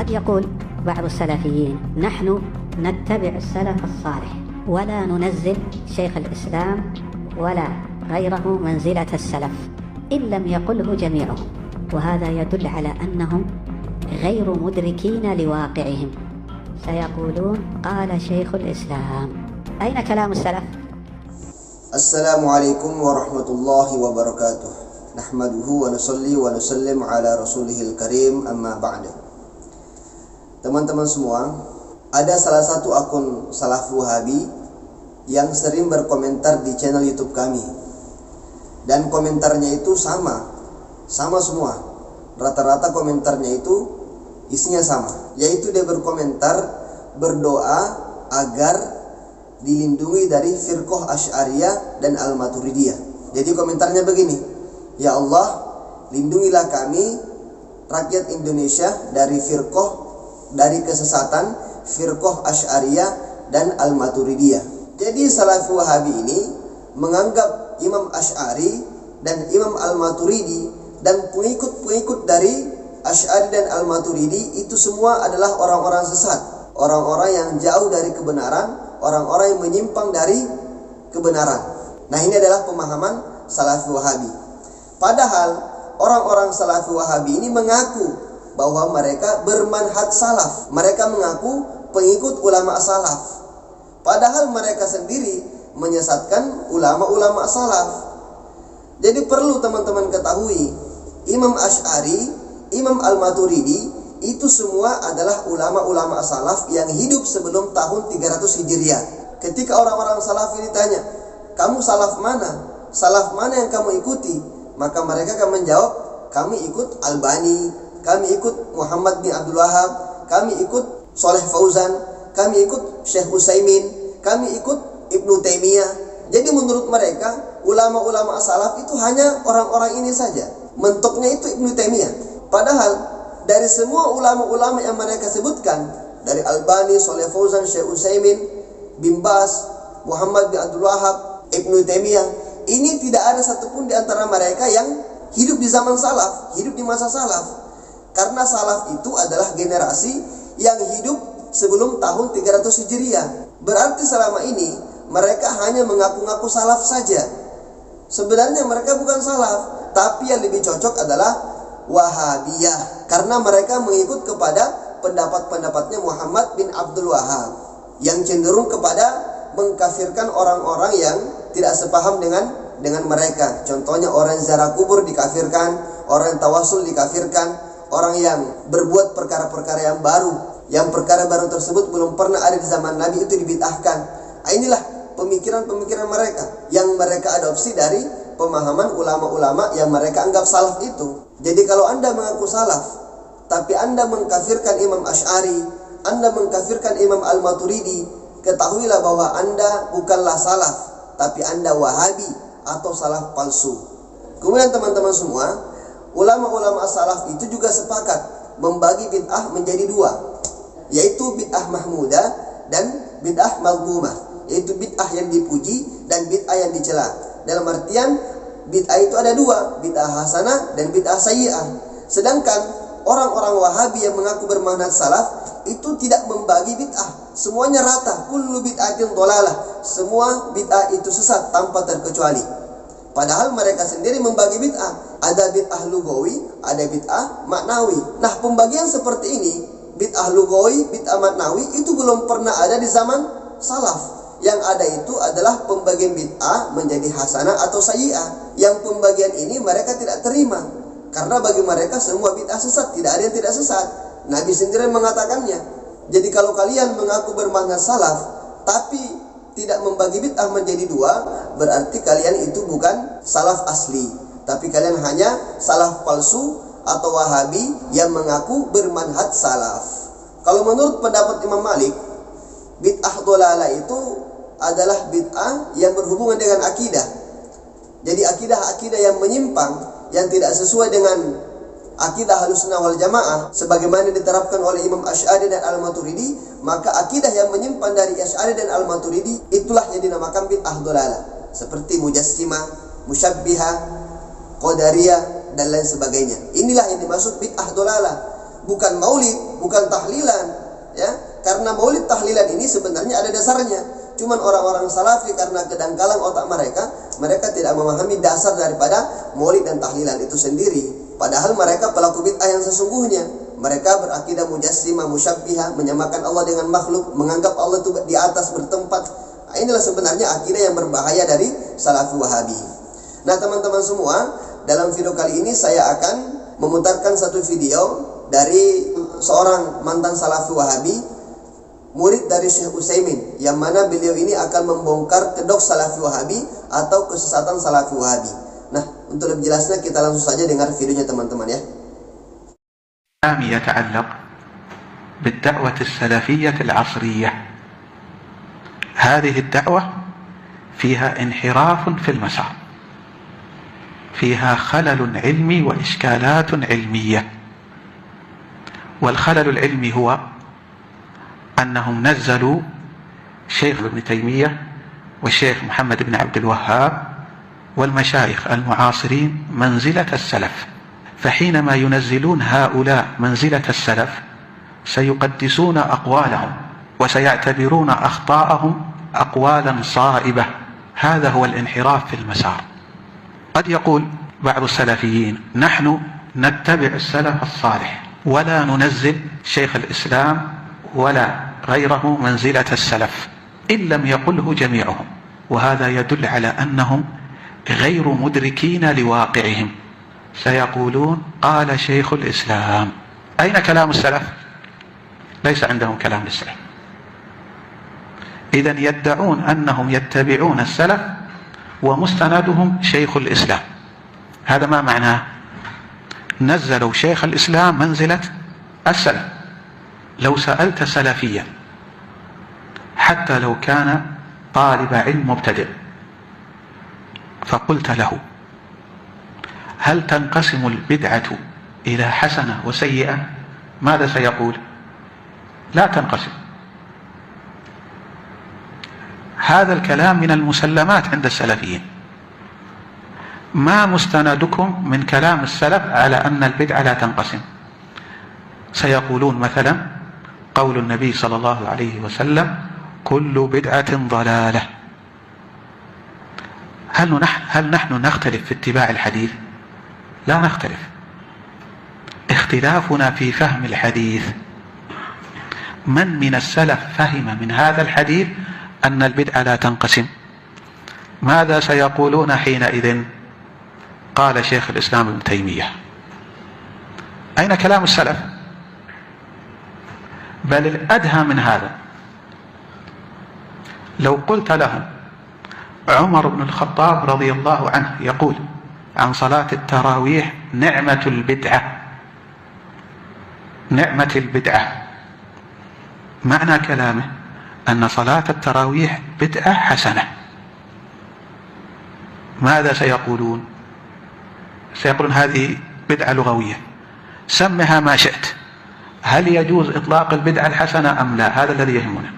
قد يقول بعض السلفيين نحن نتبع السلف الصالح ولا ننزل شيخ الإسلام ولا غيره منزلة السلف إن لم يقله جميعهم، وهذا يدل على أنهم غير مدركين لواقعهم. سيقولون قال شيخ الإسلام. أين كلام السلف؟ السلام عليكم ورحمة الله وبركاته. نحمده ونصلي ونسلم على rasulihil karim, amma ba'd. Teman-teman semua, ada salah satu akun Salaf Wahabi yang sering berkomentar di channel YouTube kami. Dan komentarnya itu sama semua. Rata-rata komentarnya itu isinya sama, yaitu dia berkomentar berdoa agar dilindungi dari firqah Asy'ariyah dan Al-Maturidiyah. Jadi komentarnya begini: ya Allah, lindungilah kami rakyat Indonesia dari kesesatan firqah Asy'ariyah dan Al-Maturidiyah. Jadi Salafi Wahabi ini menganggap Imam Asy'ari dan Imam Al-Maturidi dan pengikut-pengikut dari Asy'ari dan Al-Maturidi itu semua adalah orang-orang sesat, orang-orang yang jauh dari kebenaran, orang-orang yang menyimpang dari kebenaran. Nah, ini adalah pemahaman Salafi Wahabi. Padahal orang-orang Salafi Wahabi ini mengaku bahwa mereka bermanhaj salaf. Mereka mengaku pengikut ulama salaf. Padahal mereka sendiri menyesatkan ulama-ulama salaf. Jadi perlu teman-teman ketahui, Imam Asy'ari, Imam Al-Maturidi itu semua adalah ulama-ulama salaf yang hidup sebelum tahun 300 Hijriah. Ketika orang-orang salaf ini tanya, kamu salaf mana? Salaf mana yang kamu ikuti? Maka mereka akan menjawab, kami ikut Albani, kami ikut Muhammad bin Abdul Wahab, kami ikut Shalih Fauzan, kami ikut Syekh Utsaimin, kami ikut Ibnu Taimiyah. Jadi menurut mereka, ulama-ulama salaf itu hanya orang-orang ini saja. Mentoknya itu Ibnu Taimiyah. Padahal dari semua ulama-ulama yang mereka sebutkan, dari Albani, Shalih Fauzan, Syekh Utsaimin, bin Baz, Muhammad bin Abdul Wahab, Ibnu Taimiyah, ini tidak ada satupun di antara mereka yang hidup di zaman salaf, hidup di masa salaf. Karena salaf itu adalah generasi yang hidup sebelum tahun 300 Hijriah. Berarti selama ini mereka hanya mengaku-ngaku salaf saja. Sebenarnya mereka bukan salaf, tapi yang lebih cocok adalah Wahabiyah, karena mereka mengikut kepada pendapat-pendapatnya Muhammad bin Abdul Wahab yang cenderung kepada mengkafirkan orang-orang yang tidak sepaham dengan mereka. Contohnya orang yang ziarah kubur dikafirkan, orang yang tawasul dikafirkan, orang yang berbuat perkara-perkara yang baru, yang perkara baru tersebut belum pernah ada di zaman Nabi, itu dibid'ahkan. Inilah pemikiran-pemikiran mereka yang mereka adopsi dari pemahaman ulama-ulama yang mereka anggap salaf itu. Jadi kalau Anda mengaku salaf, tapi Anda mengkafirkan Imam Asy'ari, Anda mengkafirkan Imam Al-Maturidi, ketahuilah bahwa Anda bukanlah salaf, tapi Anda Wahabi atau salaf palsu. Kemudian teman-teman semua, ulama-ulama salaf itu juga sepakat membagi bid'ah menjadi dua, yaitu bid'ah mahmudah dan bid'ah mazmumah, yaitu bid'ah yang dipuji dan bid'ah yang dicela. Dalam artian bid'ah itu ada dua, bid'ah hasanah dan bid'ah sayyi'ah. Sedangkan orang-orang Wahabi yang mengaku bermanhaj salaf itu tidak membagi bid'ah, semuanya rata, kullu bid'atin dhalalah, semua bid'ah itu sesat tanpa terkecuali. Padahal mereka sendiri membagi bid'ah, ada bid'ah lugawi, ada bid'ah maknawi. Nah, pembagian seperti ini, bid'ah lugawi, bid'ah maknawi, itu belum pernah ada di zaman salaf. Yang ada itu adalah pembagian bid'ah menjadi hasanah atau sayyi'ah. Yang pembagian ini mereka tidak terima, karena bagi mereka semua bid'ah sesat, tidak ada yang tidak sesat. Nabi sendiri mengatakannya. Jadi kalau kalian mengaku bermanhaj salaf tapi tidak membagi bid'ah menjadi dua, berarti kalian itu bukan salaf asli, tapi kalian hanya salaf palsu atau Wahabi yang mengaku bermanhaj salaf. Kalau menurut pendapat Imam Malik, bid'ah dhalalah itu adalah bid'ah yang berhubungan dengan akidah. Jadi akidah-akidah yang menyimpang, yang tidak sesuai dengan akidah Ahlussunnah wal Jamaah sebagaimana diterapkan oleh Imam Asy'ari dan Al-Maturidi, maka akidah yang menyimpang dari Asy'ari dan Al-Maturidi itulah yang dinamakan bid'ah dhalalah, seperti Mujassimah, Musyabbihah, Qadariyah dan lain sebagainya. Inilah yang dimaksud bid'ah dhalalah. bukan maulid, bukan tahlilan, ya. Karena maulid tahlilan ini sebenarnya ada dasarnya. Cuman orang-orang salafi karena kedangkalan otak mereka tidak memahami dasar daripada maulid dan tahlilan itu sendiri. Padahal mereka pelaku bid'ah yang sesungguhnya. Mereka berakidah mujassimah, musyabbihah, menyamakan Allah dengan makhluk, menganggap Allah itu di atas bertempat. Nah, inilah sebenarnya akidah yang berbahaya dari Salafi Wahabi. Nah, teman-teman semua, dalam video kali ini saya akan memutarkan satu video dari seorang mantan Salafi Wahabi, murid dari Syekh Utsaimin, yang mana beliau ini akan membongkar kedok Salafi Wahabi atau kesesatan Salafi Wahabi. Nah, untuk lebih jelasnya kita langsung saja dengar videonya teman-teman ya. يتعلق بالدعوة السلفية العصرية. هذه الدعوة فيها انحراف في المسار، فيها خلل علمي وإشكالات علمية. والخلل العلمي هو أنهم نزلوا شيخ ابن تيمية والشيخ محمد بن عبد الوهاب والمشايخ المعاصرين منزلة السلف، فحينما ينزلون هؤلاء منزلة السلف سيقدسون أقوالهم وسيعتبرون أخطاءهم أقوالا صائبة. هذا هو الانحراف في المسار. قد يقول بعض السلفيين نحن نتبع السلف الصالح ولا ننزل شيخ الإسلام ولا غيره منزلة السلف، إن لم يقله جميعهم، وهذا يدل على أنهم غير مدركين لواقعهم. سيقولون قال شيخ الإسلام. أين كلام السلف؟ ليس عندهم كلام للسلف. إذن يدعون أنهم يتبعون السلف ومستندهم شيخ الإسلام. هذا ما معناه؟ نزلوا شيخ الإسلام منزلة السلف. لو سألت سلفيا حتى لو كان طالب علم مبتدئ فقلت له هل تنقسم البدعة إلى حسنة وسيئة؟ ماذا سيقول؟ لا تنقسم. هذا الكلام من المسلمات عند السلفيين. ما مستندكم من كلام السلف على أن البدعة لا تنقسم؟ سيقولون مثلا قول النبي صلى الله عليه وسلم كل بدعة ضلالة. هل نحن نختلف في اتباع الحديث؟ لا نختلف. اختلافنا في فهم الحديث. من السلف فهم من هذا الحديث أن البدعة لا تنقسم؟ ماذا سيقولون حينئذ؟ قال شيخ الإسلام ابن تيمية. أين كلام السلف؟ بل الأدهى من هذا، لو قلت لهم عمر بن الخطاب رضي الله عنه يقول عن صلاة التراويح نعمة البدعة، نعمة البدعة، معنى كلامه أن صلاة التراويح بدعة حسنة، ماذا سيقولون؟ سيقولون هذه بدعة لغوية، سمها ما شئت. هل يجوز إطلاق البدعة الحسنة أم لا؟ هذا الذي يهمنا.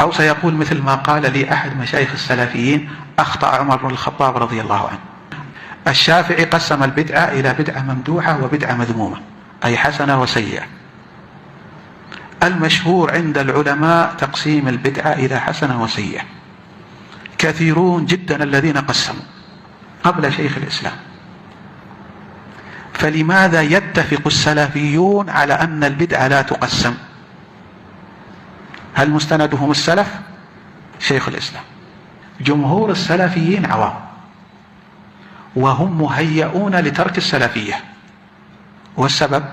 أو سيقول مثل ما قال لي أحد مشايخ السلفيين أخطأ عمر بن الخطاب رضي الله عنه. الشافعي قسم البدعة إلى بدعة ممدوحة وبدعة مذمومة، أي حسنة وسيئة. المشهور عند العلماء تقسيم البدعة إلى حسنة وسيئة. كثيرون جدا الذين قسموا قبل شيخ الإسلام. فلماذا يتفق السلفيون على أن البدعة لا تقسم؟ هل مستندهم السلف؟ شيخ الإسلام. جمهور السلفيين عوام وهم مهيئون لترك السلفية، والسبب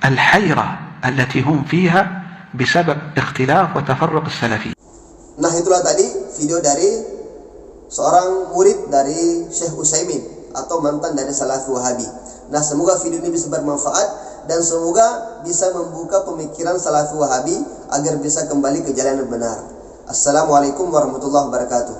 الحيرة التي هم فيها بسبب اختلاف وتفرق السلفية. Nah, itulah tadi video dari seorang murid dari Syekh Utsaimin atau mantan dari Salafi Wahabi. Nah, semoga video ini bisa bermanfaat dan semoga bisa membuka pemikiran Salafi Wahabi agar bisa kembali ke jalan yang benar. Assalamualaikum warahmatullahi wabarakatuh.